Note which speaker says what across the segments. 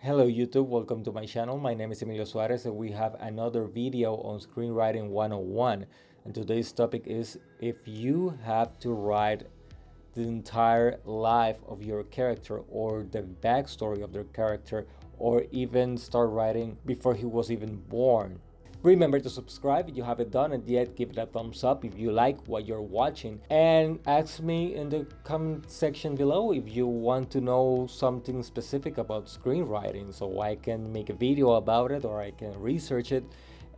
Speaker 1: Hello YouTube, welcome to my channel. My name is Emilio Suarez and we have another video on Screenwriting 101. And today's topic is if you have to write the entire life of your character or the backstory of their character, or even start writing before he was even born. Remember to subscribe if you haven't done it yet. Give it a thumbs up if you like what you're watching, and ask me in the comment section below if you want to know something specific about screenwriting, so I can make a video about it or I can research it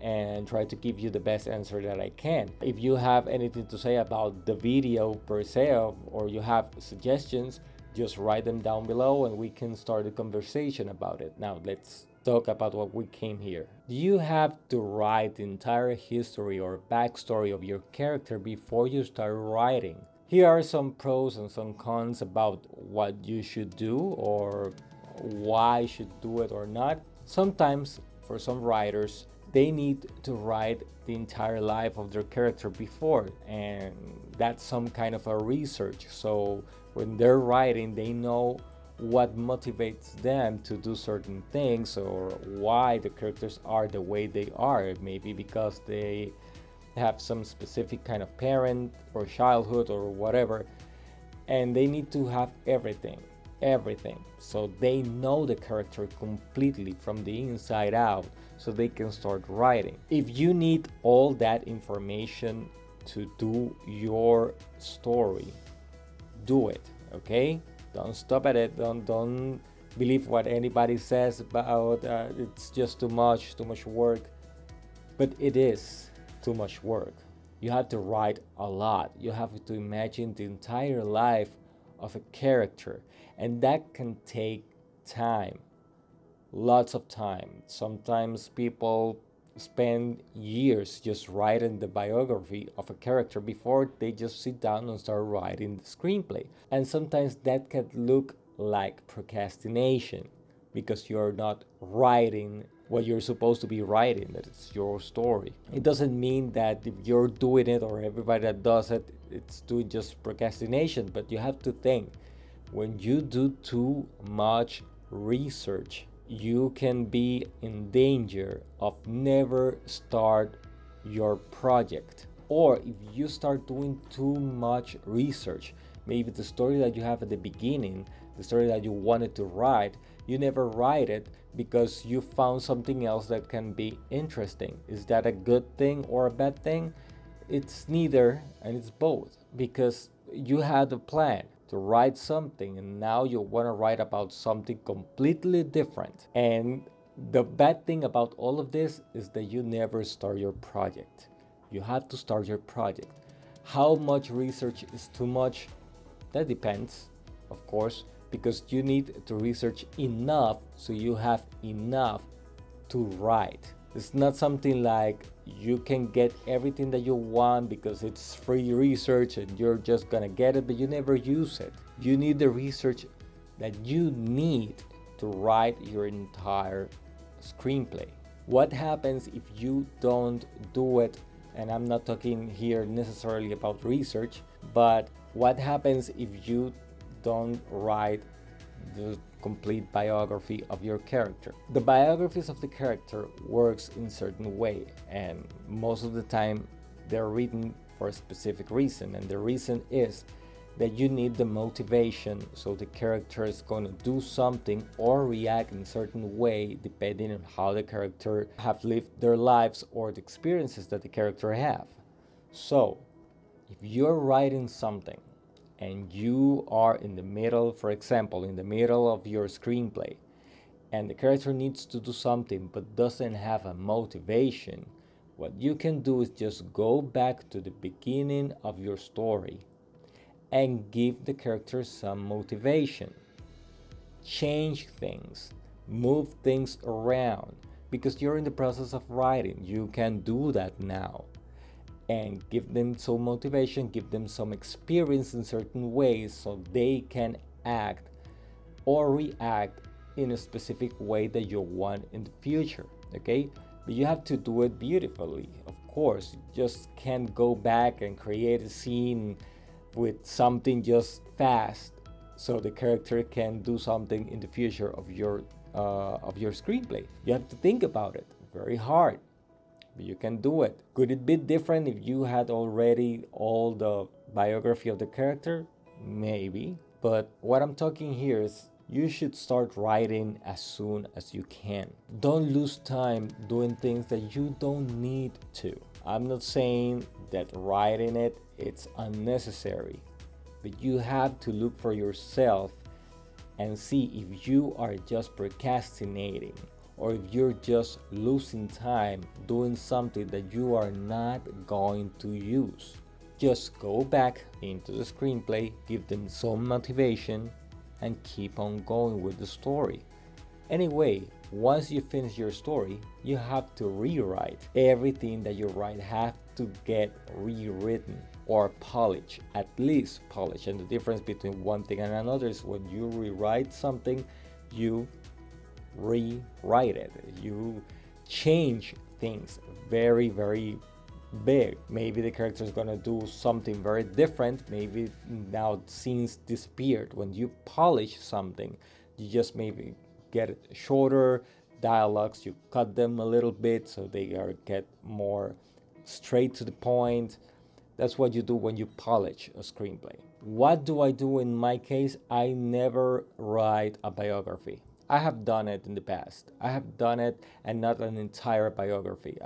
Speaker 1: and try to give you the best answer that I can. If you have anything to say about the video per se, or you have suggestions, just write them down below and we can start a conversation about it. Now let's talk about what we came here. You have to write the entire history or backstory of your character before you start writing. Here are some pros and some cons about what you should do or why you should do it or not. Sometimes for some writers, they need to write the entire life of their character before, and that's some kind of a research. So when they're writing, they know what motivates them to do certain things or why the characters are the way they are. Maybe because they have some specific kind of parent or childhood or whatever, and they need to have everything so they know the character completely from the inside out so they can start writing. If you need all that information to do your story, do it, okay? Don't stop at it. Don't believe what anybody says about it's just too much work. But it is too much work. You have to write a lot. You have to imagine the entire life of a character, and that can take time, lots of time. Sometimes people spend years just writing the biography of a character before they just sit down and start writing the screenplay. And sometimes that can look like procrastination because you're not writing what you're supposed to be writing, that it's your story. It doesn't mean that if you're doing it or everybody that does it, it's doing just procrastination, but you have to think, when you do too much research, you can be in danger of never start your project. Or if you start doing too much research, maybe the story that you have at the beginning, the story that you wanted to write, you never write it because you found something else that can be interesting. Is that a good thing or a bad thing? It's neither, and it's both, because you had a plan to write something and now you want to write about something completely different. And the bad thing about all of this is that you never start your project. You have to start your project. How much research is too much? That depends, of course, because you need to research enough so you have enough to write. It's not something like you can get everything that you want because it's free research and you're just gonna get it, but you never use it. You need the research that you need to write your entire screenplay. What happens if you don't do it? And I'm not talking here necessarily about research, but what happens if you don't write the complete biography of your character? The biographies of the character works in certain way, and most of the time they're written for a specific reason, and the reason is that you need the motivation, so the character is going to do something or react in a certain way depending on how the character have lived their lives or the experiences that the character have. So if you're writing something and you are in the middle, for example, in the middle of your screenplay, and the character needs to do something but doesn't have a motivation, what you can do is just go back to the beginning of your story and give the character some motivation. Change things, move things around, because you're in the process of writing. You can do that now. And give them some motivation, give them some experience in certain ways so they can act or react in a specific way that you want in the future, okay? But you have to do it beautifully, of course. You just can't go back and create a scene with something just fast so the character can do something in the future of your of your screenplay. You have to think about it. Very hard, but you can do it. Could it be different if you had already all the biography of the character? Maybe. But what I'm talking here is you should start writing as soon as you can. Don't lose time doing things that you don't need to. I'm not saying that writing it's unnecessary, but you have to look for yourself and see if you are just procrastinating or if you're just losing time doing something that you are not going to use. Just go back into the screenplay, give them some motivation, and keep on going with the story. Anyway, once you finish your story, you have to rewrite. Everything that you write have to get rewritten or polished, at least polished. And the difference between one thing and another is when you rewrite something, you rewrite it. You change things very, very big. Maybe the character is gonna do something very different. Maybe now scenes disappeared. When you polish something, you just maybe get shorter dialogues. You cut them a little bit so they get more straight to the point. That's what you do when you polish a screenplay. What do I do in my case? I never write a biography. I have done it in the past. I have done it, and not an entire biography,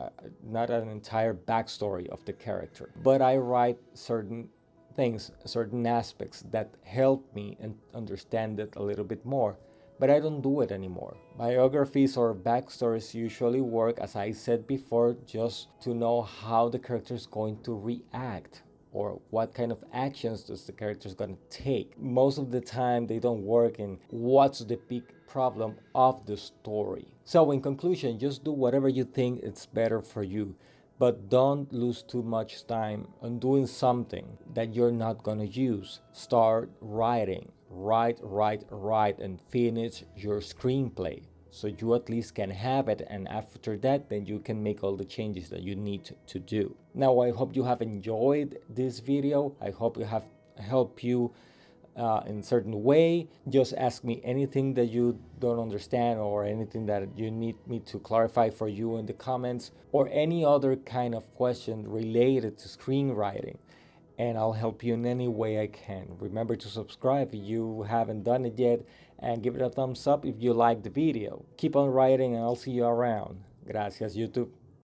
Speaker 1: not an entire backstory of the character. But I write certain things, certain aspects that help me and understand it a little bit more. But I don't do it anymore. Biographies or backstories usually work, as I said before, just to know how the character is going to react or what kind of actions does the character is going to take. Most of the time they don't work in what's the big problem of the story. So in conclusion, just do whatever you think it's better for you, but don't lose too much time on doing something that you're not going to use. Start writing. Write, and finish your screenplay so you at least can have it, and after that then you can make all the changes that you need to do. Now, I hope you have enjoyed this video. I hope it have helped you in a certain way. Just ask me anything that you don't understand or anything that you need me to clarify for you in the comments, or any other kind of question related to screenwriting, and I'll help you in any way I can. Remember to subscribe if you haven't done it yet, and give it a thumbs up if you like the video. Keep on writing, and I'll see you around. Gracias, YouTube.